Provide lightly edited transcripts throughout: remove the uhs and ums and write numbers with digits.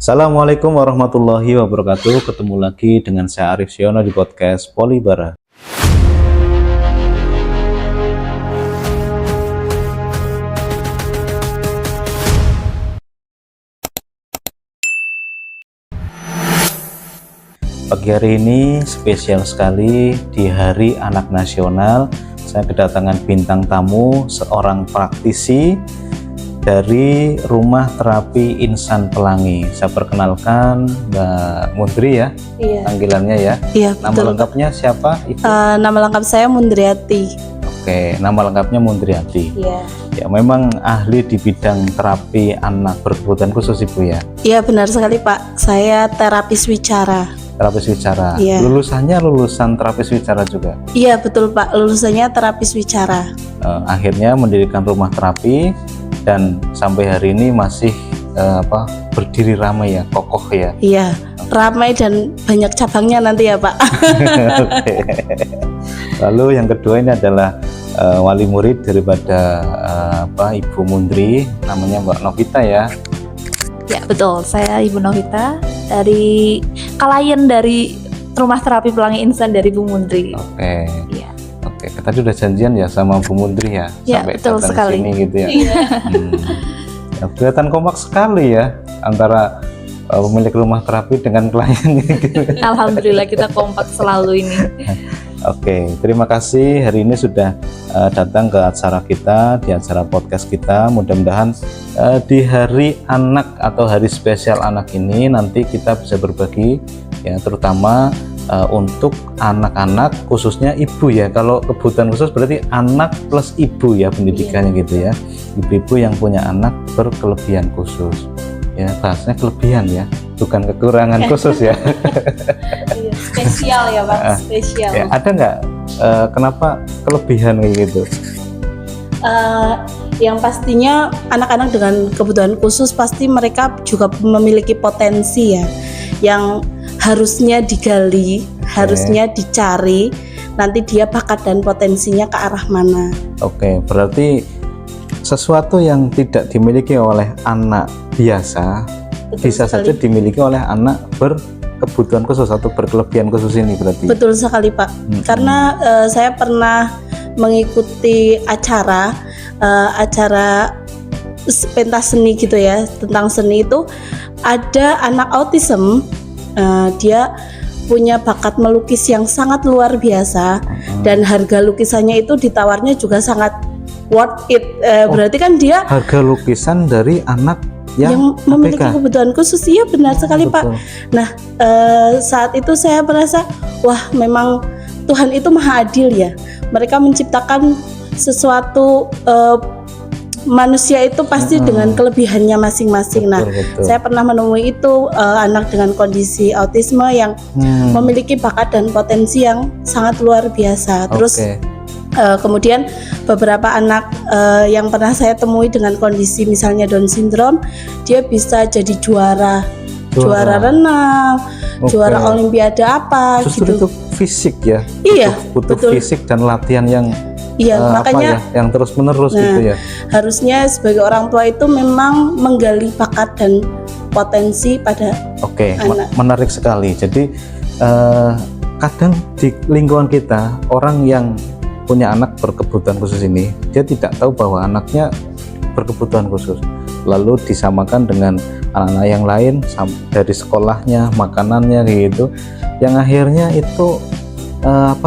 Assalamualaikum warahmatullahi wabarakatuh. Ketemu lagi dengan saya Arif Siono di podcast Polibara. Pagi hari ini spesial sekali di Hari Anak Nasional. Saya kedatangan bintang tamu, seorang praktisi dari Rumah Terapi Insan Pelangi. Saya perkenalkan Mbak Mundri ya, panggilannya ya. Iya, nama betul. lengkapnya siapa? Ibu? Nama lengkap saya Mundriati. Oke, nama lengkapnya Mundriati. Iya. Ya, memang ahli di bidang terapi anak berkebutuhan khusus Ibu ya. Iya, benar sekali Pak. Saya terapis wicara. Terapis wicara. Iya. Lulusannya lulusan terapis wicara juga. Iya, betul Pak. Lulusannya terapis wicara. Akhirnya mendirikan rumah terapi dan sampai hari ini masih berdiri ramai ya, kokoh ya. Iya, ramai dan banyak cabangnya nanti ya Pak. Oke. Lalu yang kedua ini adalah wali murid daripada Ibu Mundri, namanya Mbak Novita ya. Ya betul, saya Ibu Novita dari klien dari Rumah Terapi Pelangi Insan dari Bu Mundri. Oke. Iya. Oke, kita sudah janjian ya sama Bu Mundri ya, Ya, sampai betul datang sekali. sini gitu ya. Iya. Ya, kelihatan kompak sekali ya antara pemilik rumah terapi dengan klien gitu. Alhamdulillah kita kompak selalu ini. Oke, terima kasih hari ini sudah datang ke acara kita, di acara podcast kita. Mudah-mudahan di hari anak atau hari spesial anak ini nanti kita bisa berbagi ya, terutama untuk anak-anak, khususnya ibu ya. Kalau kebutuhan khusus berarti anak plus ibu ya pendidikannya gitu ya. Ibu-ibu yang punya anak berkelebihan khusus. Ya, bahasanya kelebihan ya, bukan kekurangan khusus ya. Iya, spesial ya Pak, spesial. Ya, ada nggak kenapa kelebihan kayak gitu? Yang pastinya anak-anak dengan kebutuhan khusus pasti mereka juga memiliki potensi ya, yang harusnya digali, harusnya dicari. Nanti dia bakat dan potensinya ke arah mana. Oke, berarti sesuatu yang tidak dimiliki oleh anak biasa Betul bisa sekali. saja dimiliki oleh anak berkebutuhan khusus atau berkelebihan khusus ini berarti. Betul sekali Pak. Karena saya pernah mengikuti acara pentas seni gitu ya, tentang seni itu ada anak autism, dia punya bakat melukis yang sangat luar biasa dan harga lukisannya itu ditawarnya juga sangat worth it. Berarti kan dia Harga lukisan dari anak yang memiliki ABK. kebutuhan khusus. Iya benar sekali Pak. Betul. Nah, saat itu saya merasa, wah memang Tuhan itu maha adil ya. Mereka menciptakan sesuatu, manusia itu pasti dengan kelebihannya masing-masing. Nah, Betul. saya pernah menemui itu anak dengan kondisi autisme yang memiliki bakat dan potensi yang sangat luar biasa. Terus Oke. kemudian beberapa anak yang pernah saya temui dengan kondisi misalnya Down syndrome, dia bisa jadi juara renang, Oke. juara olimpiade apa Justru gitu. itu fisik ya. Iya, butuh betul. fisik dan latihan yang Iya, makanya yang terus-menerus Nah, gitu ya. harusnya sebagai orang tua itu memang menggali bakat dan potensi pada Oke, anak. menarik sekali. Jadi kadang di lingkungan kita orang yang punya anak berkebutuhan khusus ini, dia tidak tahu bahwa anaknya berkebutuhan khusus. Lalu disamakan dengan anak-anak yang lain dari sekolahnya, makanannya gitu, yang akhirnya itu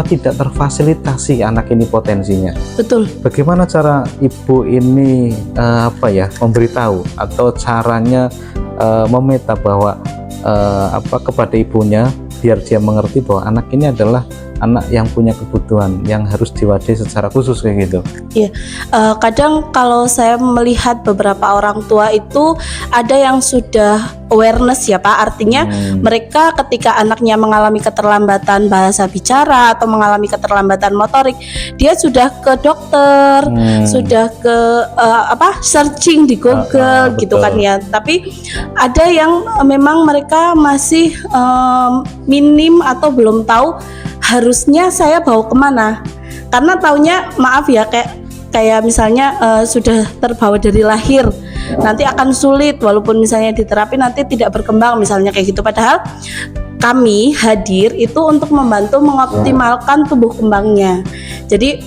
tidak terfasilitasi anak ini potensinya. betul. Bagaimana cara ibu ini memberitahu atau caranya memeta bahwa kepada ibunya biar dia mengerti bahwa anak ini adalah anak yang punya kebutuhan yang harus diwadahi secara khusus kayak gitu. Kadang kalau saya melihat beberapa orang tua itu ada yang sudah awareness ya Pak, artinya mereka ketika anaknya mengalami keterlambatan bahasa bicara atau mengalami keterlambatan motorik, dia sudah ke dokter, sudah ke searching di Google gitu betul. kan ya. Tapi ada yang memang mereka masih minim atau belum tahu harusnya saya bawa kemana, karena taunya maaf ya kayak misalnya sudah terbawa dari lahir nanti akan sulit, walaupun misalnya di terapi nanti tidak berkembang misalnya kayak gitu. Padahal kami hadir itu untuk membantu mengoptimalkan tumbuh kembangnya. Jadi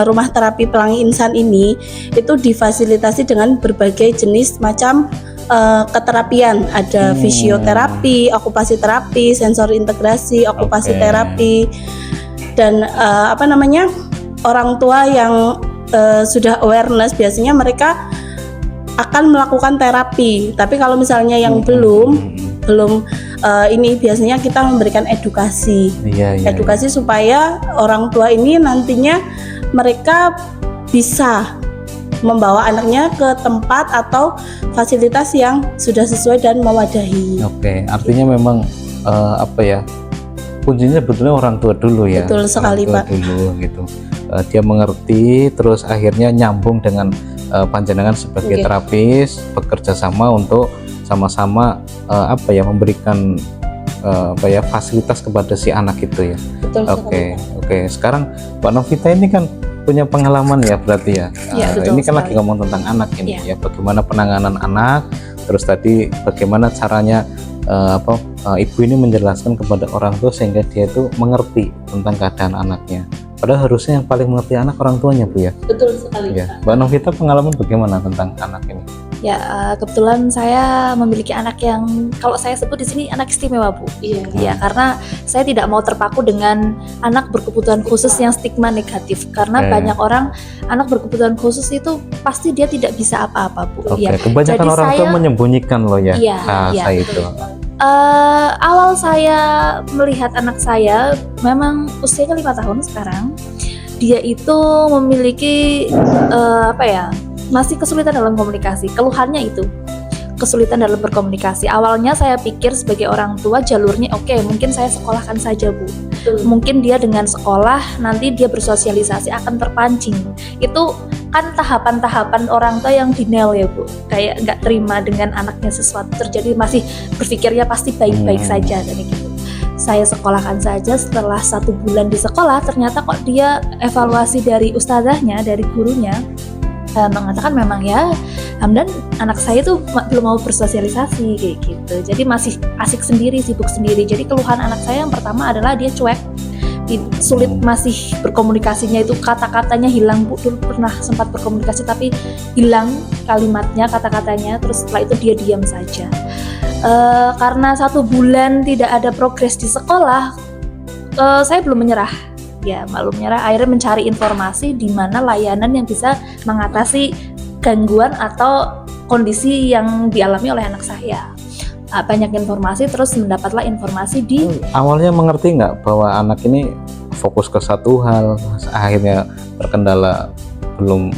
rumah terapi Pelangi Insan ini itu difasilitasi dengan berbagai jenis macam keterapian. Ada fisioterapi, okupasi terapi, sensori integrasi, okupasi terapi, dan orang tua yang sudah awareness biasanya mereka akan melakukan terapi. Tapi kalau misalnya yang belum ini biasanya kita memberikan edukasi. Edukasi supaya orang tua ini nantinya mereka bisa membawa anaknya ke tempat atau fasilitas yang sudah sesuai dan mewadahi. Artinya memang kuncinya sebetulnya orang tua dulu ya. Betul sekali, Pak. Dulu gitu. Dia mengerti, terus akhirnya nyambung dengan panjenengan sebagai terapis, bekerja sama untuk sama-sama memberikan fasilitas kepada si anak itu ya. Betul sekali. Oke. Sekarang Mbak Novita ini kan punya pengalaman ya berarti ya. Ini kan lagi ngomong tentang anak ini ya. Bagaimana penanganan anak, terus tadi bagaimana caranya ibu ini menjelaskan kepada orang tua sehingga dia itu mengerti tentang keadaan anaknya. Padahal harusnya yang paling mengerti anak orang tuanya, Bu ya. Betul sekali. Ya. Mbak Novita pengalaman bagaimana tentang anak ini? Ya, kebetulan saya memiliki anak yang kalau saya sebut di sini anak istimewa, Bu. Iya, karena saya tidak mau terpaku dengan anak berkebutuhan khusus yang stigma negatif. Karena banyak orang anak berkebutuhan khusus itu pasti dia tidak bisa apa-apa, Bu. Kebanyakan jadi orang tua menyembunyikan loh ya. Saya itu. Awal saya melihat anak saya memang usianya 5 tahun sekarang. Dia itu memiliki masih kesulitan dalam komunikasi. Keluhannya itu kesulitan dalam berkomunikasi. Awalnya saya pikir sebagai orang tua jalurnya mungkin saya sekolahkan saja, Bu. Mungkin dia dengan sekolah nanti dia bersosialisasi akan terpancing. Itu kan tahapan-tahapan orang tua yang denial ya, Bu. Kayak nggak terima dengan anaknya sesuatu terjadi, masih berpikirnya pasti baik-baik saja dan gitu. Saya sekolahkan saja, setelah 1 bulan di sekolah ternyata kok dia evaluasi dari ustazahnya, dari gurunya mengatakan memang ya Hamdan anak saya tuh belum mau bersosialisasi kayak gitu. Jadi masih asik sendiri, sibuk sendiri. Jadi keluhan anak saya yang pertama adalah dia cuek, sulit masih berkomunikasinya, itu kata-katanya hilang, Bu. Dulu pernah sempat berkomunikasi tapi hilang kalimatnya, kata-katanya, terus setelah itu dia diam saja. Karena 1 bulan tidak ada progres di sekolah, saya belum menyerah. Ya, maklum menyerah, akhirnya mencari informasi di mana layanan yang bisa mengatasi gangguan atau kondisi yang dialami oleh anak saya. Banyak informasi, terus mendapatlah informasi di awalnya mengerti nggak bahwa anak ini fokus ke satu hal, akhirnya terkendala belum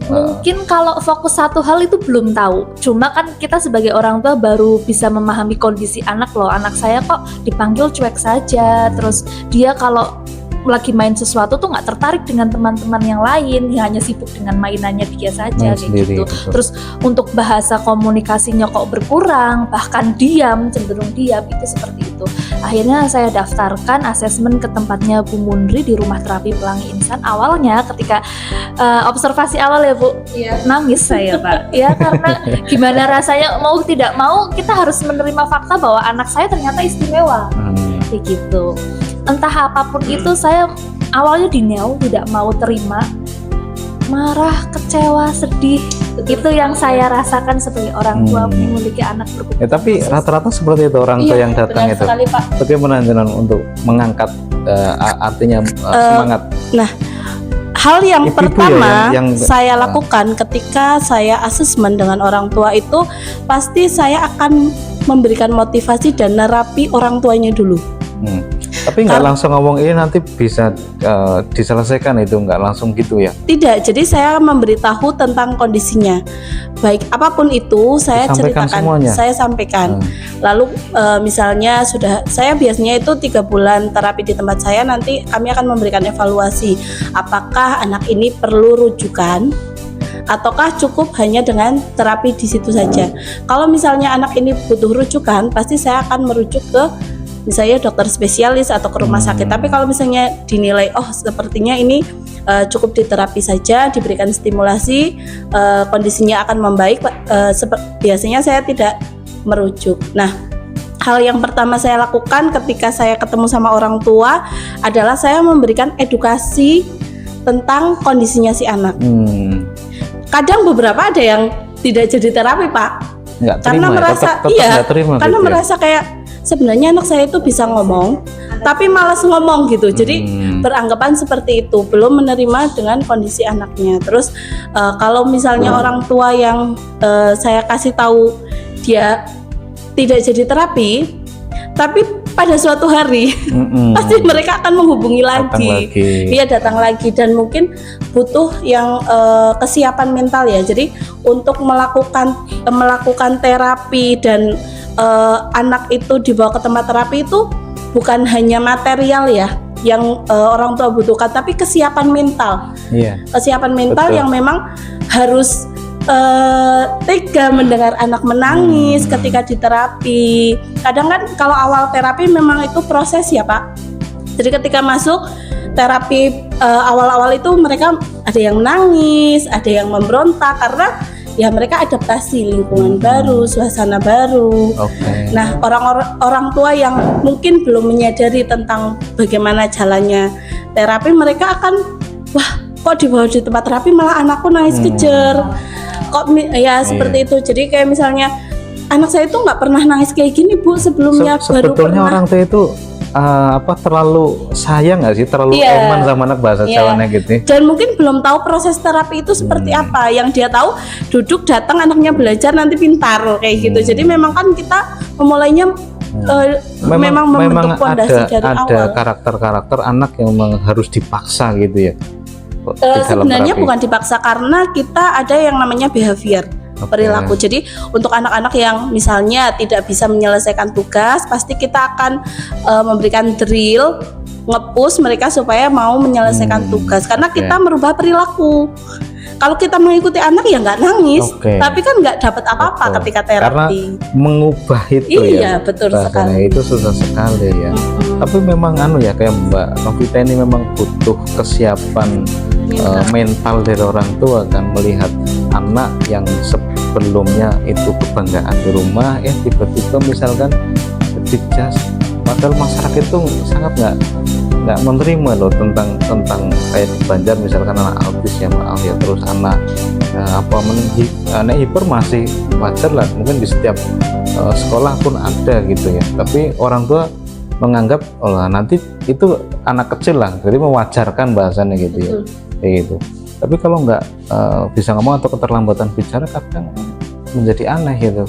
mungkin kalau fokus satu hal itu belum tahu. Cuma kan kita sebagai orang tua baru bisa memahami kondisi anak loh. Anak saya kok dipanggil cuek saja, terus dia kalau lagi main sesuatu tuh nggak tertarik dengan teman-teman yang lain, dia hanya sibuk dengan mainannya dia saja kayak gitu. Terus untuk bahasa komunikasinya kok berkurang, bahkan cenderung diam, itu seperti itu. Akhirnya saya daftarkan asesmen ke tempatnya Bu Mundri di Rumah Terapi Pelangi Insan. Awalnya ketika observasi awal ya, Bu, nangis saya, Pak. Ya karena gimana rasanya mau tidak mau kita harus menerima fakta bahwa anak saya ternyata istimewa, kayak gitu. Entah apapun itu, saya awalnya denial, tidak mau terima, marah, kecewa, sedih. Itu yang saya rasakan sebagai orang tua memiliki anak berkebutuhan tapi khusus. Rata-rata seperti itu orang tua yang datang itu. Sekali, Pak. Bagaimana untuk mengangkat artinya semangat? Nah, hal yang Ibu pertama yang saya lakukan ketika saya asesmen dengan orang tua itu, pasti saya akan memberikan motivasi dan nerapi orang tuanya dulu. Tapi nggak langsung ngomong ini nanti bisa diselesaikan, itu nggak langsung gitu ya? Tidak, jadi saya memberitahu tentang kondisinya. Baik apapun itu saya ceritakan, semuanya. Saya sampaikan. Lalu misalnya saya biasanya itu 3 bulan terapi di tempat saya, nanti kami akan memberikan evaluasi. Apakah anak ini perlu rujukan? Ataukah cukup hanya dengan terapi di situ saja? Kalau misalnya anak ini butuh rujukan, pasti saya akan merujuk ke misalnya dokter spesialis atau ke rumah sakit. Tapi kalau misalnya dinilai sepertinya ini cukup diterapi saja, diberikan stimulasi, kondisinya akan membaik, biasanya saya tidak merujuk. Nah, hal yang pertama saya lakukan ketika saya ketemu sama orang tua adalah saya memberikan edukasi tentang kondisinya si anak. Kadang beberapa ada yang tidak jadi terapi, Pak, karena merasa karena merasa kayak sebenarnya anak saya itu bisa ngomong tapi malas ngomong gitu. Jadi beranggapan seperti itu, belum menerima dengan kondisi anaknya. Terus kalau misalnya orang tua yang saya kasih tahu dia tidak jadi terapi, tapi pada suatu hari pasti mereka akan menghubungi lagi. Dia datang lagi dan mungkin butuh yang kesiapan mental ya. Jadi untuk melakukan terapi dan anak itu dibawa ke tempat terapi itu bukan hanya material ya yang orang tua butuhkan, tapi kesiapan mental. Kesiapan mental yang memang harus tega mendengar anak menangis ketika diterapi. Kadang kan kalau awal terapi memang itu proses ya Pak. Jadi ketika masuk terapi awal-awal itu mereka ada yang menangis, ada yang memberontak karena ya mereka adaptasi lingkungan baru, suasana baru. Nah, orang tua yang mungkin belum menyadari tentang bagaimana jalannya terapi, mereka akan kok dibawa di tempat terapi malah anakku nangis kejer. Kok ya seperti itu. Jadi kayak misalnya anak saya itu nggak pernah nangis kayak gini Bu sebelumnya. Sebetulnya orang tua itu terlalu sayang nggak sih, terlalu eman sama anak bahasa Jawanya gitu. Dan mungkin belum tahu proses terapi itu seperti apa. Yang dia tahu duduk datang anaknya belajar nanti pintar kayak gitu. Jadi memang kan kita memulainya memang membentuk fondasi dari awal. Ada karakter-karakter anak yang memang harus dipaksa gitu ya. Sebenarnya bukan dipaksa, karena kita ada yang namanya behavior, perilaku. Jadi untuk anak-anak yang misalnya tidak bisa menyelesaikan tugas, pasti kita akan memberikan drill, nge-push mereka supaya mau menyelesaikan tugas, karena kita merubah perilaku. Kalau kita mengikuti anak ya nggak nangis, tapi kan nggak dapat apa-apa ketika terapi. Karena mengubah itu betul sekali. Itu susah sekali ya. Tapi memang ya kayak Mbak Novita ini memang butuh kesiapan mental dari orang tua kan, melihat anak yang sebelumnya itu kebanggaan di rumah, tiba-tiba misalkan dijas. Padahal masyarakat itu sangat nggak menerima loh tentang kayak di Banjar misalkan anak autis ya maaf ya, terus anak hiper masih wajar lah, mungkin di setiap sekolah pun ada gitu ya. Tapi orang tua menganggap nanti itu anak kecil lah, jadi mewajarkan bahasanya gitu ya, kayak gitu. Tapi kalau nggak bisa ngomong atau keterlambatan bicara kadang menjadi aneh gitu,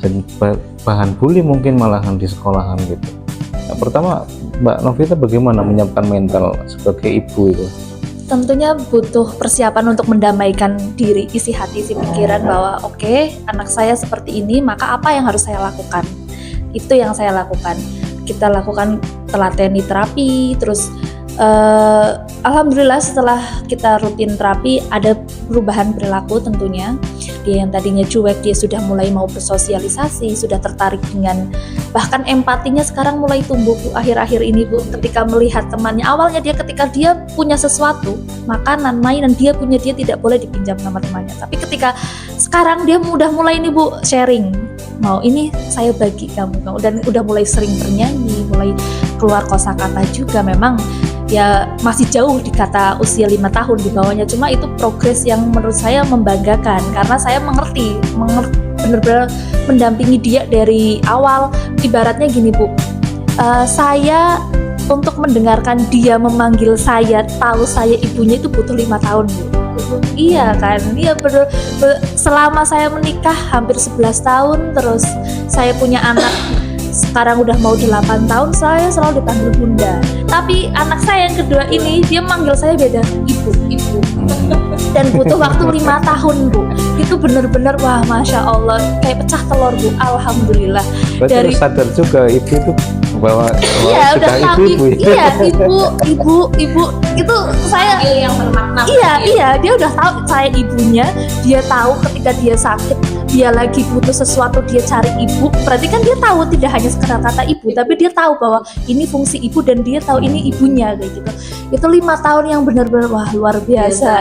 dan bahan bully mungkin malahan di sekolahan gitu. Nah, pertama Mbak Novita bagaimana menyiapkan mental sebagai ibu itu? Tentunya butuh persiapan untuk mendamaikan diri, isi hati, isi pikiran bahwa anak saya seperti ini, maka apa yang harus saya lakukan? Itu yang saya lakukan. Kita lakukan telateni terapi, terus alhamdulillah setelah kita rutin terapi ada perubahan perilaku tentunya. Dia yang tadinya cuek, dia sudah mulai mau bersosialisasi, sudah tertarik dengan, bahkan empatinya sekarang mulai tumbuh Bu, akhir-akhir ini Bu, ketika melihat temannya. Awalnya dia ketika dia punya sesuatu, makanan, mainan, dia tidak boleh dipinjam sama temannya. Tapi ketika sekarang dia udah mulai nih Bu, sharing, mau ini saya bagi kamu, dan udah mulai sering bernyanyi, mulai keluar kosakata juga. Memang ya masih jauh di kata usia 5 tahun di bawahnya, cuma itu progres yang menurut saya membanggakan, karena saya mengerti benar-benar mendampingi dia dari awal. Ibaratnya gini Bu, saya untuk mendengarkan dia memanggil saya, tahu saya ibunya itu butuh 5 tahun Bu. Iya kan, iya selama saya menikah hampir 11 tahun, terus saya punya anak sekarang udah mau 8 tahun, saya selalu dipanggil bunda. Tapi anak saya yang kedua ini, dia manggil saya beda, ibu. Dan butuh waktu 5 tahun Bu. Itu bener-bener wah Masya Allah, kayak pecah telur Bu, alhamdulillah. Berarti dari sadar juga ibu itu bahwa iya udah tahu ibu itu saya yang bermakna. Iya dia udah tahu saya ibunya. Dia tahu ketika dia sakit dia lagi butuh sesuatu dia cari ibu, berarti kan dia tahu tidak hanya sekedar kata ibu, tapi dia tahu bahwa ini fungsi ibu dan dia tahu ini ibunya kayak gitu. Itu 5 tahun yang benar-benar wah luar biasa.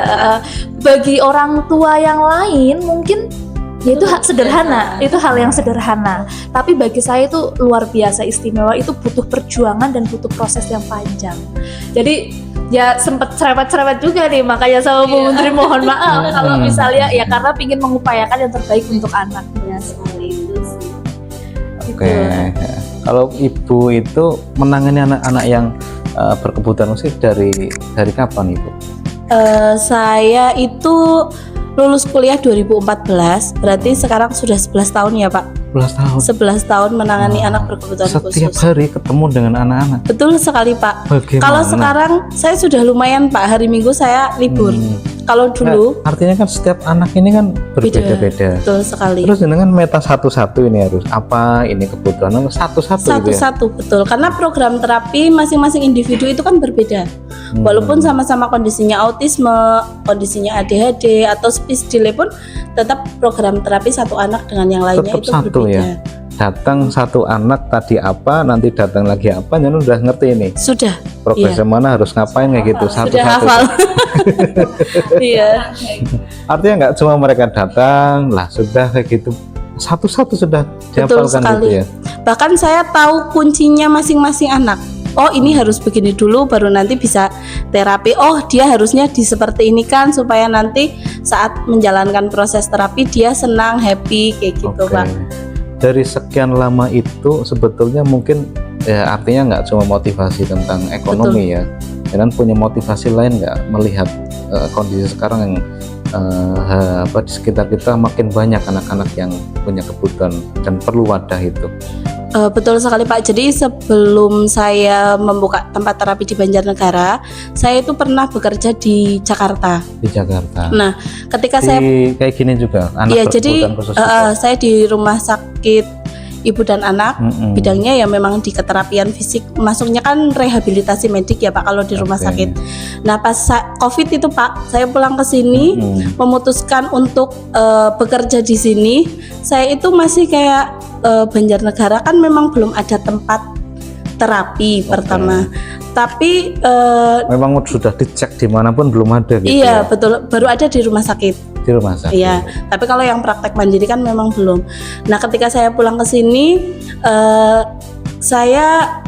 Bagi orang tua yang lain mungkin ya itu sederhana, itu hal yang sederhana. Tapi bagi saya itu luar biasa istimewa, itu butuh perjuangan dan butuh proses yang panjang. Jadi ya sempet cerewet-cerewet juga nih, makanya sama Bu Menteri mohon maaf kalau misalnya ya karena ingin mengupayakan yang terbaik untuk anaknya seperti itu sih. Oke. Kalau ibu itu menangani anak-anak yang berkebutuhan khusus dari kapan ibu? Saya itu lulus kuliah 2014, berarti sekarang sudah 11 tahun ya Pak. 11 tahun menangani anak berkebutuhan khusus. Setiap hari ketemu dengan anak-anak. Betul sekali Pak. Bagaimana? Kalau sekarang saya sudah lumayan Pak, hari Minggu saya libur. Kalau dulu artinya kan setiap anak ini kan berbeda-beda. Betul sekali. Terus dengan meta satu-satu ini harus apa ini kebutuhan satu-satu gitu ya? Satu-satu betul. Karena program terapi masing-masing individu itu kan berbeda. Walaupun sama-sama kondisinya autisme, kondisinya ADHD atau speech delay pun tetap program terapi satu anak dengan yang lainnya tetap itu satu berbeda. Ya. Datang satu anak tadi apa, nanti datang lagi apa, jadi udah ngerti ini. Sudah. Progresnya mana harus ngapain kayak gitu satu-satu. Sudah hafal. Iya. Artinya nggak cuma mereka datang lah sudah kayak gitu, satu-satu sudah dihafalkan gitu ya. Bahkan saya tahu kuncinya masing-masing anak. Oh ini harus begini dulu baru nanti bisa terapi. Oh dia harusnya di seperti ini kan supaya nanti saat menjalankan proses terapi dia senang, happy kayak gitu Pak. Dari sekian lama itu sebetulnya mungkin ya artinya nggak cuma motivasi tentang ekonomi. Betul. Ya, dan punya motivasi lain nggak melihat kondisi sekarang yang di sekitar kita makin banyak anak-anak yang punya kebutuhan dan perlu wadah itu. Betul sekali Pak. Jadi sebelum saya membuka tempat terapi di Banjarnegara, saya itu pernah bekerja di Jakarta. Di Jakarta. Nah, ketika saya kayak gini juga anak iya, jadi khusus saya di rumah sakit ibu dan anak, bidangnya ya memang di keterapian fisik, masuknya kan rehabilitasi medik ya Pak kalau di rumah sakit. Nah pas COVID itu Pak, saya pulang ke sini memutuskan untuk bekerja di sini. Saya itu masih kayak Banjarnegara kan memang belum ada tempat terapi pertama. Tapi memang sudah dicek dimanapun belum ada gitu. Iya betul, baru ada di rumah sakit. Di rumah sakit. Iya, tapi kalau yang praktek mandiri kan memang belum. Nah, ketika saya pulang ke sini, saya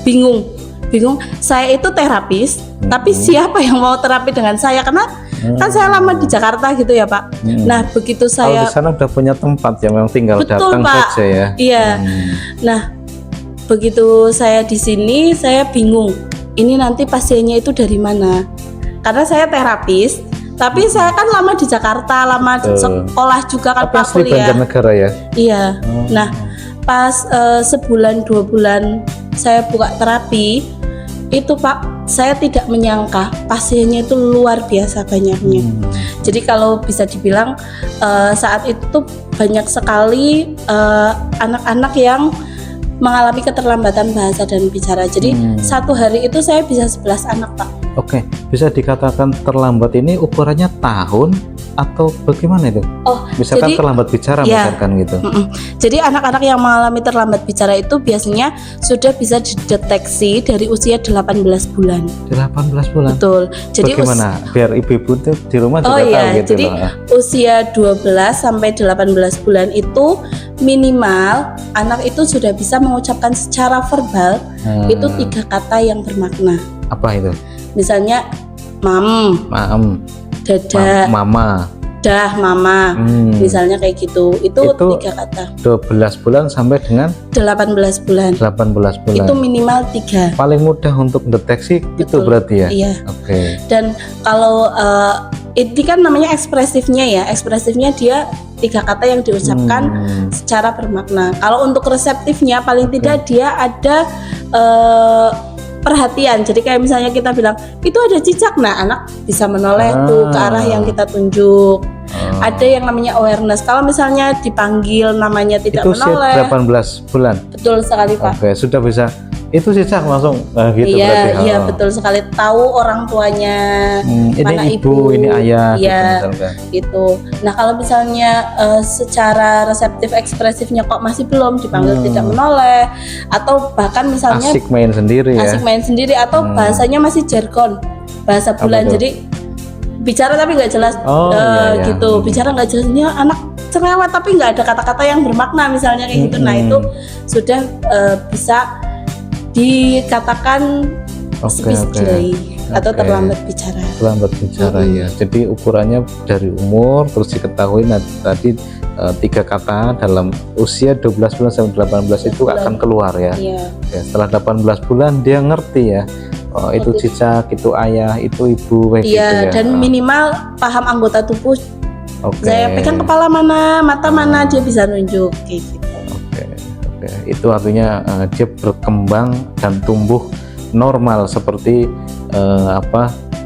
bingung. Saya itu terapis, tapi siapa yang mau terapi dengan saya? Karena kan saya lama di Jakarta gitu ya Pak. Nah, begitu saya kalau di sana udah punya tempat yang memang tinggal betul, datang Pak. saja ya. Iya. Nah, begitu saya di sini, saya bingung. Ini nanti pasiennya itu dari mana? Karena saya terapis. Tapi saya kan lama di Jakarta, lama di sekolah juga kan Pak kuliah. Banjarnegara ya. Iya. Nah, pas sebulan 2 bulan saya buka terapi, itu Pak, saya tidak menyangka pasiennya itu luar biasa banyaknya. Jadi kalau bisa dibilang saat itu tuh banyak sekali anak-anak yang mengalami keterlambatan bahasa dan bicara. Jadi satu hari itu saya bisa 11 anak Pak. Oke, bisa dikatakan terlambat ini ukurannya tahun atau bagaimana itu? Oh, misalkan jadi, terlambat bicara ya, misalkan gitu. Jadi anak-anak yang mengalami terlambat bicara itu biasanya sudah bisa dideteksi dari usia 18 bulan. 18 bulan. Betul. Jadi bagaimana? Biar ibu-ibu tuh di rumah juga tahu gitu. Jadi usia 12 sampai 18 bulan itu minimal anak itu sudah bisa mengucapkan secara verbal itu 3 kata yang bermakna. Apa itu? Misalnya mam, dada, mama, dah, mama. Misalnya kayak gitu. Itu 3 kata. 12 bulan sampai dengan 18 bulan. 18 bulan. Itu minimal 3. Paling mudah untuk deteksi. Betul. Itu berarti ya. Iya. Oke. Dan kalau ini kan namanya ekspresifnya ya. Ekspresifnya dia 3 kata yang diucapkan secara bermakna. Kalau untuk reseptifnya paling tidak dia ada perhatian. Jadi kayak misalnya kita bilang itu ada cicak, nah anak bisa menoleh tuh ke arah yang kita tunjuk. Ada yang namanya awareness. Kalau misalnya dipanggil namanya tidak itu menoleh. Itu 18 bulan. Betul sekali Pak. Oke, sudah bisa itu cicak langsung gitu Iya, berarti. iya betul sekali, tahu orang tuanya, Ini mana ibu, ini ayah iya, gitu misalkan. gitu. Nah kalau misalnya secara reseptif ekspresifnya kok masih belum, dipanggil tidak menoleh, atau bahkan misalnya Asik main sendiri ya. asik main sendiri, atau bahasanya masih jargon, bahasa bulan, tuh? jadi bicara tapi nggak jelas, Oh, iya, iya. gitu, bicara nggak jelas, ini anak cerewet tapi nggak ada kata-kata yang bermakna misalnya kayak gitu. Nah itu sudah bisa dikatakan speech delay atau terlambat bicara. Terlambat bicara ya. Jadi ukurannya dari umur, terus diketahui tadi 3 kata dalam usia 12 bulan sampai 18 itu akan keluar ya. Iya. Ya, setelah 18 bulan dia ngerti ya. Oh, itu cicak, itu ayah, itu ibu kayak gitu ya. Dan minimal paham anggota tubuh. Oke. Saya pegang kepala mana, mata mana, dia bisa nunjuk kayak gitu. Oke. Itu artinya dia berkembang dan tumbuh normal seperti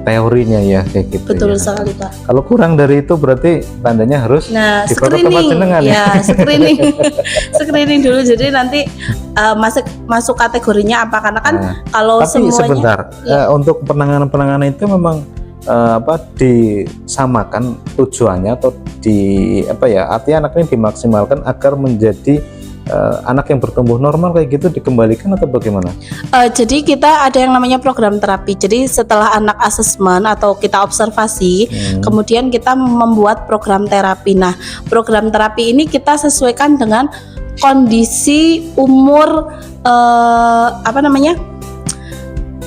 teorinya ya kayak gitu. Betul ya. sekali Pak. Kalau kurang dari itu berarti tandanya harus Screening ya, screening dulu, jadi nanti masuk kategorinya apa, karena kan kalau tapi semuanya sebentar untuk penanganan itu memang disamakan tujuannya atau artinya anak ini dimaksimalkan agar menjadi anak yang bertumbuh normal kayak gitu, dikembalikan atau bagaimana? Jadi kita ada yang namanya program terapi. Jadi setelah anak asesmen atau kita observasi, kemudian kita membuat program terapi. Nah, program terapi ini kita sesuaikan dengan kondisi umur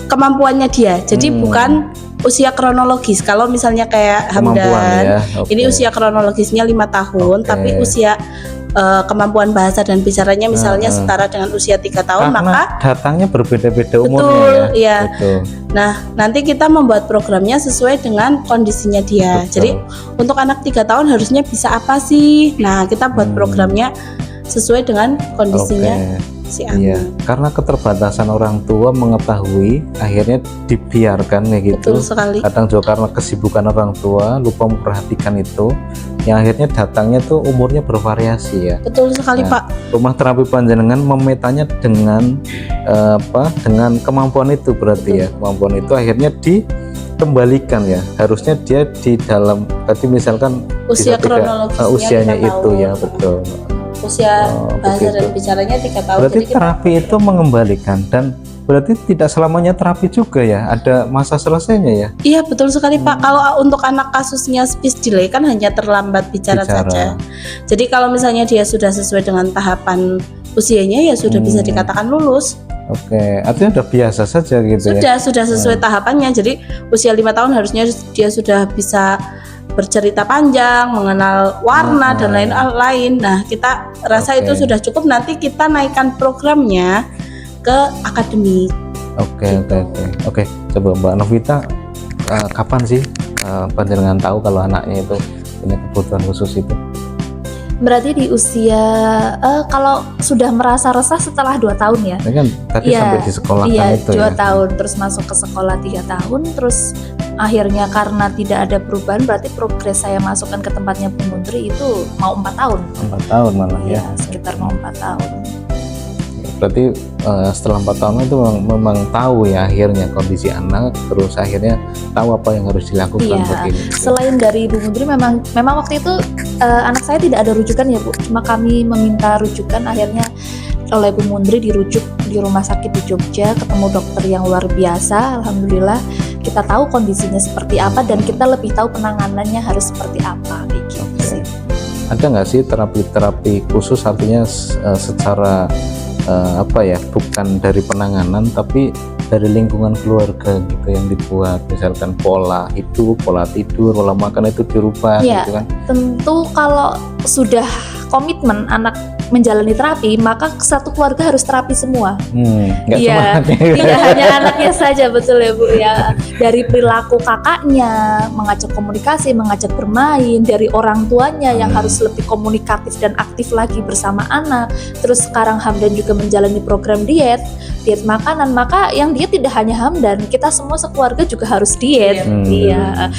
kemampuannya dia. Jadi bukan usia kronologis. Kalau misalnya kayak Hamdan, ini usia kronologisnya 5 tahun, tapi usia kemampuan bahasa dan bicaranya misalnya setara dengan usia 3 tahun, karena maka datangnya berbeda-beda umurnya. betul, ya. Betul. Nah, nanti kita membuat programnya sesuai dengan kondisinya dia. Betul. Jadi untuk anak 3 tahun harusnya bisa apa sih? Nah, kita buat programnya sesuai dengan kondisinya si anak. Iya, karena keterbatasan orang tua mengetahui, akhirnya dibiarkan kayak gitu. Betul sekali. Kadang juga karena kesibukan orang tua lupa memperhatikan itu, yang akhirnya datangnya tuh umurnya bervariasi ya. Betul sekali Pak. Rumah terapi panjenengan memetanya dengan dengan kemampuan itu berarti ya. Kemampuan itu akhirnya dikembalikan ya. Harusnya dia di dalam tadi misalkan usia kronologisnya usianya 5 itu tahun. ya, betul. Usia bahasa dan bicaranya 3 tahun. Berarti Jadi terapi itu mengembalikan, dan berarti tidak selamanya terapi juga ya, ada masa selesainya ya. Iya betul sekali Pak. Kalau untuk anak kasusnya speech delay kan hanya terlambat bicara saja. Jadi kalau misalnya dia sudah sesuai dengan tahapan usianya ya sudah bisa dikatakan lulus. Oke, artinya udah biasa saja gitu ya. Sudah sesuai tahapannya. Jadi usia 5 tahun harusnya dia sudah bisa bercerita panjang, mengenal warna dan lain-lain. Nah, kita rasa itu sudah cukup. Nanti kita naikkan programnya ke akademik. Oke. Coba Mbak Novita, kapan sih panjenengan tahu kalau anaknya itu punya kebutuhan khusus itu? Berarti di usia kalau sudah merasa resah setelah 2 tahun ya. Ini kan tadi sampai di sekolah itu 2 ya. tahun, terus masuk ke sekolah 3 tahun, terus akhirnya karena tidak ada perubahan, berarti progres saya masukkan ke tempatnya Bu Mundri itu mau 4 tahun. 4 tahun malah ya. Sekitar mau 4 tahun. Berarti setelah 4 tahun itu memang tahu ya akhirnya kondisi anak, terus akhirnya tahu apa yang harus dilakukan begini. Selain dari Bu Mundri, memang waktu itu anak saya tidak ada rujukan ya Bu, cuma kami meminta rujukan, akhirnya oleh Bu Mundri dirujuk di rumah sakit di Jogja, ketemu dokter yang luar biasa, alhamdulillah kita tahu kondisinya seperti apa dan kita lebih tahu penanganannya harus seperti apa kayak gitu sih. Ada nggak sih terapi khusus, artinya secara bukan dari penanganan tapi dari lingkungan keluarga gitu yang dibuat, misalkan pola hidup, pola tidur, pola makan itu dirubah gitu kan? Tentu kalau sudah komitmen anak menjalani terapi, maka satu keluarga harus terapi semua. Tidak hanya anaknya saja, betul ya Bu ya. Dari perilaku kakaknya, mengajak komunikasi, mengajak bermain, dari orang tuanya yang harus lebih komunikatif dan aktif lagi bersama anak. Terus sekarang Hamdan juga menjalani program diet, diet makanan, maka yang diet tidak hanya Hamdan, kita semua sekeluarga juga harus diet. Iya,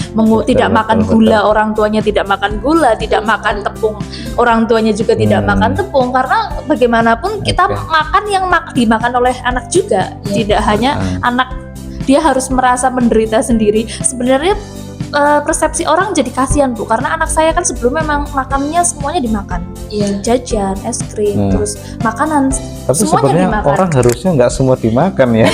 tidak makan gula, orang tuanya tidak makan gula, tidak makan tepung, orang tuanya juga tidak makan tepung, karena bagaimanapun kita makan yang dimakan oleh anak juga, tidak hanya anak dia harus merasa menderita sendiri. Sebenarnya persepsi orang jadi kasihan Bu, karena anak saya kan sebelum memang makannya semuanya dimakan, jajan, es krim, terus makanan Tapi semuanya sebenarnya dimakan. orang harusnya nggak semua dimakan ya.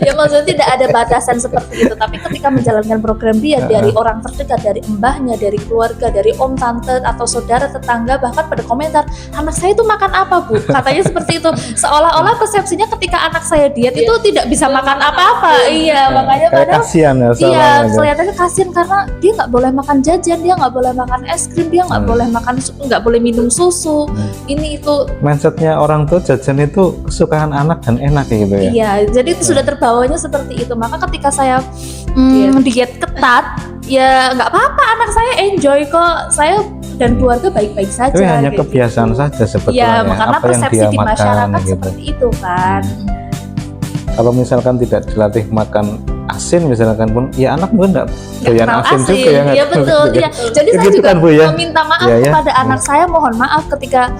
Ya maksudnya tidak ada batasan seperti itu, tapi ketika menjalankan program diet dari orang terdekat, dari mbahnya, dari keluarga, dari om, tante, atau saudara, tetangga, bahkan pada komentar, anak saya itu makan apa Bu? Katanya seperti itu, seolah-olah persepsinya ketika anak saya diet itu tidak bisa makan apa-apa. Iya, makanya Kayak padahal kasihan ya, iya, seolah-olah. kelihatannya kasihan karena dia nggak boleh makan jajan, dia nggak boleh makan es krim, dia nggak boleh makan, nggak boleh minum susu, ini itu. Mindsetnya orang tua jajan itu kesukaan anak dan enak gitu ya. Iya, jadi itu sudah terbawanya seperti itu. Maka ketika saya diet ketat, ya nggak apa-apa, anak saya enjoy kok, saya dan keluarga baik-baik saja. Itu hanya gitu. kebiasaan saja sebetulnya. Iya, karena apa yang persepsi dia di makan masyarakat gitu. seperti itu kan. Kalau misalkan tidak dilatih makan asin misalkan pun, ya anak mungkin nggak doyan Kenal asin juga ya. Iya betul. Iya. Jadi saya Gitu juga kan, Bu, ya? meminta maaf Iya, ya. kepada anak saya, mohon maaf ketika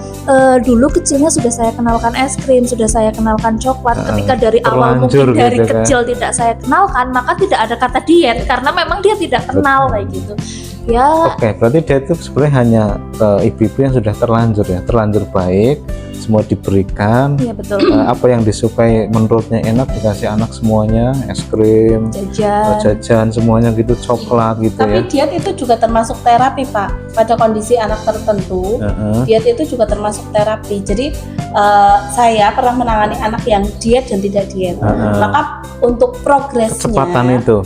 dulu kecilnya sudah saya kenalkan es krim, sudah saya kenalkan coklat. Ketika dari awal terlanjur mungkin dari gitu kan. kecil tidak saya kenalkan, maka tidak ada kata diet karena memang dia tidak kenal kayak gitu. Ya, Oke, berarti dia itu sebenarnya hanya ibu-ibu yang sudah terlanjur ya, terlanjur baik, semua diberikan. iya betul. Apa yang disukai menurutnya enak dikasih anak semuanya, es krim, jajan semuanya gitu, coklat gitu Tapi ya. diet itu juga termasuk terapi Pak. Pada kondisi anak tertentu, diet itu juga termasuk terapi. Jadi saya pernah menangani anak yang diet dan tidak diet. Maka untuk progresnya Kecepatan itu.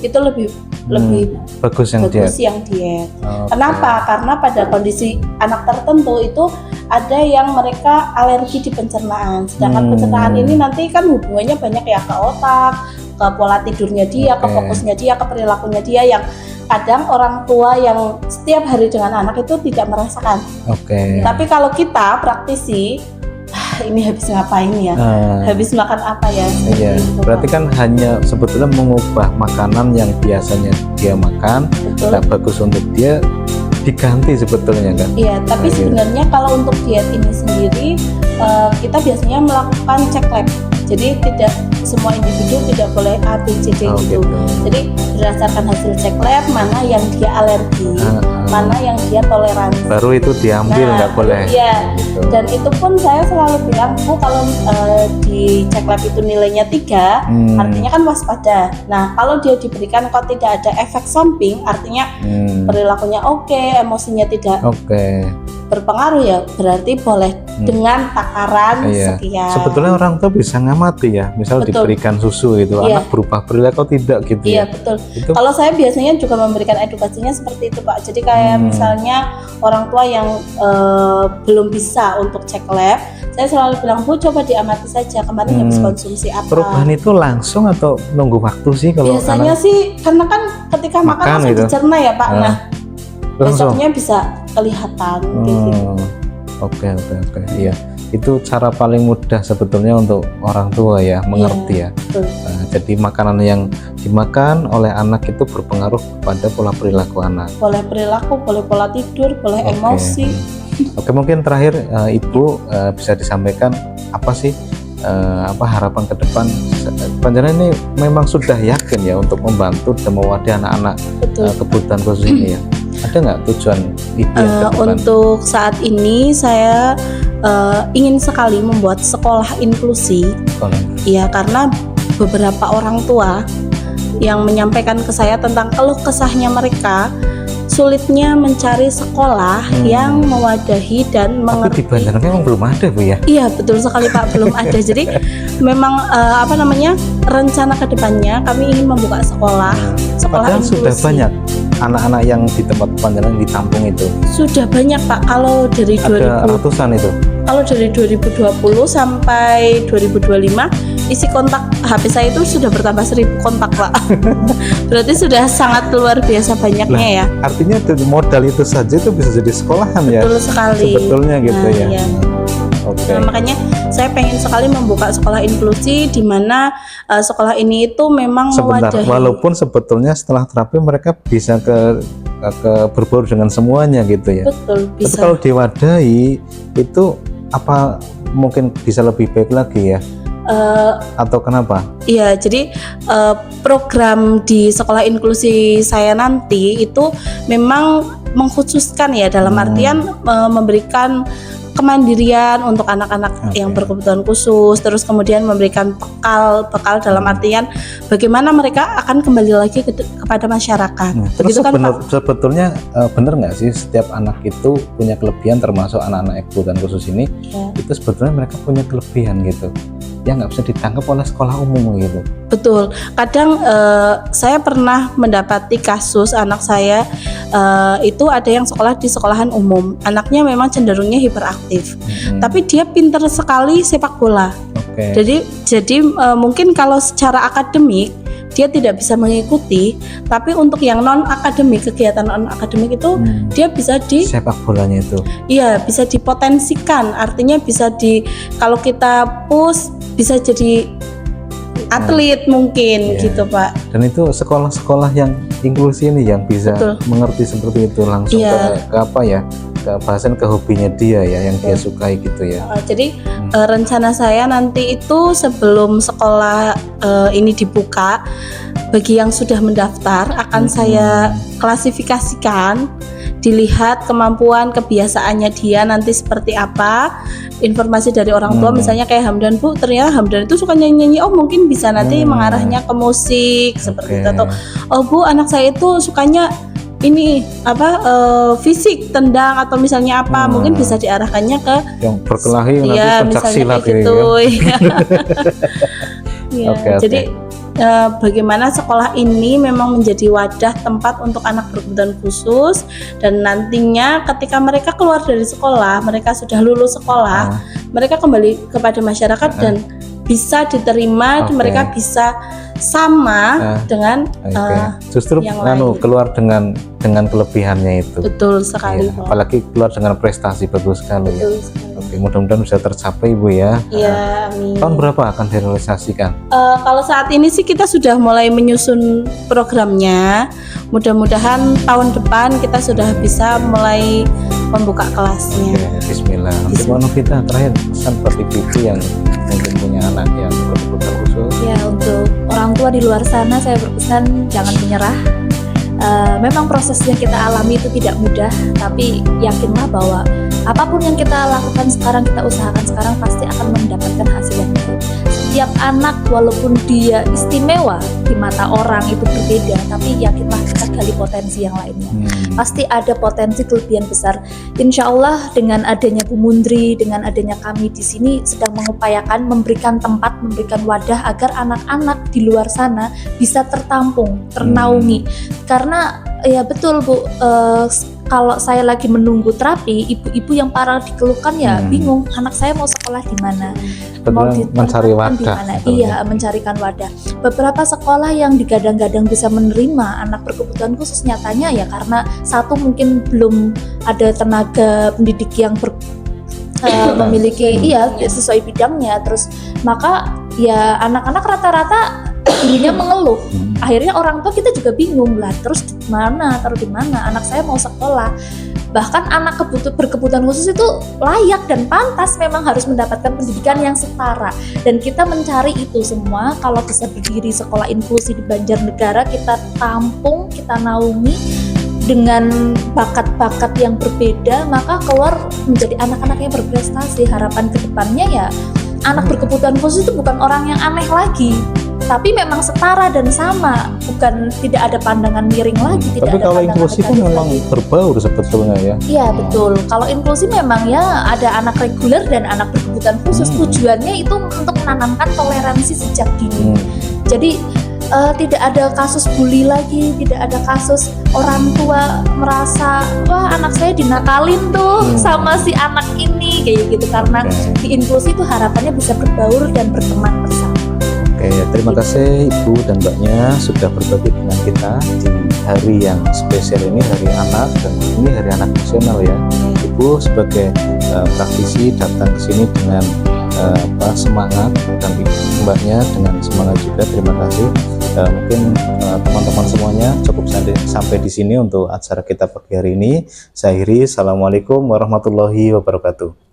lebih Bagus yang bagus dia. yang diet. Oke. Kenapa? Karena pada kondisi anak tertentu itu ada yang mereka alergi di pencernaan. Sedangkan pencernaan ini nanti kan hubungannya banyak ya ke otak, ke pola tidurnya dia, ke fokusnya dia, ke perilakunya dia, yang kadang orang tua yang setiap hari dengan anak itu tidak merasakan. Oke. Tapi kalau kita praktisi, ini habis ngapain ya? Habis makan apa ya? Iya, Gitu, berarti Pak. kan hanya sebetulnya mengubah makanan yang biasanya dia makan, Betul. tidak bagus untuk dia, diganti sebetulnya kan. Iya, tapi Iya. sebenarnya kalau untuk diet ini sendiri kita biasanya melakukan cek lab. Jadi tidak semua individu tidak boleh A, B, C, D gitu. Jadi berdasarkan hasil cek lab mana yang dia alergi, mana yang dia toleransi. Baru itu diambil, nggak boleh. Iya. Gitu. Dan itu pun saya selalu bilang, Bu, kalau di cek lab itu nilainya 3, artinya kan waspada. Nah, kalau dia diberikan kok tidak ada efek samping, artinya perilakunya oke, emosinya tidak Oke. berpengaruh, ya berarti boleh dengan takaran Iya. sekian. Sebetulnya orang tua bisa ngamati ya, misal Betul. diberikan susu itu, Iya. anak berubah perilaku tidak gitu Iya ya. betul. Itu Kalau saya biasanya juga memberikan edukasinya seperti itu Pak. Jadi kayak misalnya orang tua yang belum bisa untuk cek lab, saya selalu bilang, Bu, coba diamati saja kemarin habis konsumsi apa. perubahan itu langsung atau nunggu waktu sih kalau Biasanya anak sih karena kan ketika makan Makan langsung gitu. dicerna ya Pak. Nah, langsung? besoknya bisa kelihatan gitu. Oke, iya. Itu cara paling mudah sebetulnya untuk orang tua ya, mengerti ya. Betul. Nah, jadi makanan yang dimakan oleh anak itu berpengaruh pada pola perilaku anak. Boleh perilaku, boleh pola tidur, boleh Oke. emosi. Oke, mungkin terakhir Ibu bisa disampaikan apa sih harapan ke depan? Panjenengan ini memang sudah yakin ya untuk membantu dan mewadahi anak-anak Betul. kebutuhan khusus ini ya. Ada nggak tujuan Ibu yang ke depan? Untuk saat ini saya ingin sekali membuat sekolah inklusi. Ya, karena beberapa orang tua yang menyampaikan ke saya tentang keluh kesahnya mereka sulitnya mencari sekolah yang mewadahi dan Tapi di mengerti. Banjarnegara memang belum ada Bu ya? Iya betul sekali Pak, belum ada. Jadi memang rencana kedepannya kami ingin membuka sekolah Padahal inklusi. sudah banyak anak-anak yang di tempat Panjenengan ditampung itu. Sudah banyak Pak. Kalau dari Ada 2000 ratusan itu. Kalau dari 2020 sampai 2025 isi kontak HP saya itu sudah bertambah 1000 kontak Pak. Berarti sudah sangat luar biasa banyaknya ya. Artinya dari modal itu saja itu bisa jadi sekolahan ya. Betul sekali. Sebetulnya gitu Nah, ya. iya. Oke. Nah, makanya saya pengen sekali membuka sekolah inklusi di mana sekolah ini itu memang Sebentar, mewadahi. walaupun sebetulnya setelah terapi mereka bisa ke berbaur dengan semuanya gitu ya. Betul, Tapi bisa. kalau diwadahi itu apa mungkin bisa lebih baik lagi ya? Atau kenapa? Iya, jadi program di sekolah inklusi saya nanti itu memang mengkhususkan ya, dalam artian memberikan kemandirian untuk anak-anak yang berkebutuhan khusus, terus kemudian memberikan bekal dalam artian bagaimana mereka akan kembali lagi kepada masyarakat. Terus Begitu kan, Pak? sebetulnya benar nggak sih setiap anak itu punya kelebihan, termasuk anak-anak kebutuhan khusus ini Ya. itu sebetulnya mereka punya kelebihan gitu yang nggak bisa ditangkap oleh sekolah umum gitu. Betul. Kadang saya pernah mendapati kasus anak saya itu ada yang sekolah di sekolahan umum. Anaknya memang cenderungnya hiperaktif, tapi dia pintar sekali sepak bola. Oke. Jadi mungkin kalau secara akademik dia tidak bisa mengikuti, tapi untuk yang non akademik, kegiatan non akademik itu dia bisa Sepak bolanya itu. iya, bisa dipotensikan. Artinya bisa kalau kita push bisa jadi atlet mungkin gitu, Pak. Dan itu sekolah-sekolah yang inklusi ini yang bisa mengerti seperti itu langsung ke apa ya, ke bahasan ke hobinya dia ya, yang dia sukai gitu ya. Jadi rencana saya nanti itu sebelum sekolah ini dibuka, bagi yang sudah mendaftar akan saya klasifikasikan, dilihat kemampuan kebiasaannya dia nanti seperti apa, informasi dari orang tua misalnya kayak Hamdan, Bu ternyata Hamdan itu suka nyanyi-nyanyi, oh mungkin bisa nanti mengarahnya ke musik seperti itu, atau oh Bu anak saya itu sukanya ini fisik, tendang atau misalnya apa, mungkin bisa diarahkannya ke yang berkelahi nanti ya, pencak misalnya silat kayak gitu. Ya, Oke. jadi bagaimana sekolah ini memang menjadi wadah tempat untuk anak berkebutuhan khusus, dan nantinya ketika mereka keluar dari sekolah, mereka sudah lulus sekolah, mereka kembali kepada masyarakat dan bisa diterima, mereka bisa sama dengan justru yang lain. keluar dengan kelebihannya itu. Betul sekali, Ya, Pak. apalagi keluar dengan prestasi bagus sekali ya. Betul sekali. Oke, mudah-mudahan bisa tercapai Bu ya. Iya, amin. Tahun berapa akan direalisasikan? Kalau saat ini sih kita sudah mulai menyusun programnya. Mudah-mudahan tahun depan kita sudah bisa mulai membuka kelasnya. Oke, bismillah. Untuk Bu Novita, terakhir pesan buat ibu yang mungkin punya anak yang berkebutuhan khusus. Ya, untuk orang tua di luar sana saya berpesan jangan menyerah. Memang proses yang kita alami itu tidak mudah, tapi yakinlah bahwa apapun yang kita lakukan sekarang, kita usahakan sekarang, pasti akan mendapatkan hasil yang baik. Setiap anak walaupun dia istimewa di mata orang itu berbeda, tapi yakinlah kita gali potensi yang lainnya. Pasti ada potensi kelebihan besar. Insya Allah dengan adanya Bu Mundri, dengan adanya kami di sini sedang mengupayakan memberikan tempat, memberikan wadah agar anak-anak di luar sana bisa tertampung, ternaungi. Karena ya betul Bu, kalau saya lagi menunggu terapi, ibu-ibu yang parah dikeluhkan ya bingung, anak saya mau sekolah di mana, mau mencari wadah. di mana? Iya, mencarikan wadah. Beberapa sekolah yang digadang-gadang bisa menerima anak berkebutuhan khusus, nyatanya ya karena satu mungkin belum ada tenaga pendidik yang memiliki sesuai bidangnya, terus maka ya anak-anak rata-rata dirinya mengeluh. Akhirnya orang tua kita juga bingung lah, terus taruh di mana anak saya mau sekolah. Bahkan anak berkebutuhan khusus itu layak dan pantas memang harus mendapatkan pendidikan yang setara, dan kita mencari itu semua. Kalau bisa berdiri sekolah inklusi di Banjarnegara, kita tampung, kita naungi dengan bakat-bakat yang berbeda, maka keluar menjadi anak-anak yang berprestasi. Harapan kedepannya ya anak berkebutuhan khusus itu bukan orang yang aneh lagi, tapi memang setara dan sama, bukan tidak ada pandangan miring lagi, tidak Tapi ada kalau pandangan inklusi kan negatif memang lagi. berbaur sebetulnya ya. Iya betul. Kalau inklusi memang ya ada anak reguler dan anak berkebutuhan khusus. Tujuannya itu untuk menanamkan toleransi sejak dini. Jadi tidak ada kasus bully lagi, tidak ada kasus orang tua merasa wah anak saya dinakalin tuh sama si anak ini kayak gitu, karena di inklusi itu harapannya bisa berbaur dan berteman bersama. Oke, terima kasih Ibu dan Mbaknya sudah berbagi dengan kita di hari yang spesial ini, Hari Anak, dan ini Hari Anak Nasional ya. Ibu sebagai praktisi datang ke sini dengan semangat, dan mbaknya dengan semangat juga. Terima kasih. Mungkin teman-teman semuanya cukup sampai di sini untuk acara kita pagi hari ini. Saya akhiri. Assalamualaikum warahmatullahi wabarakatuh.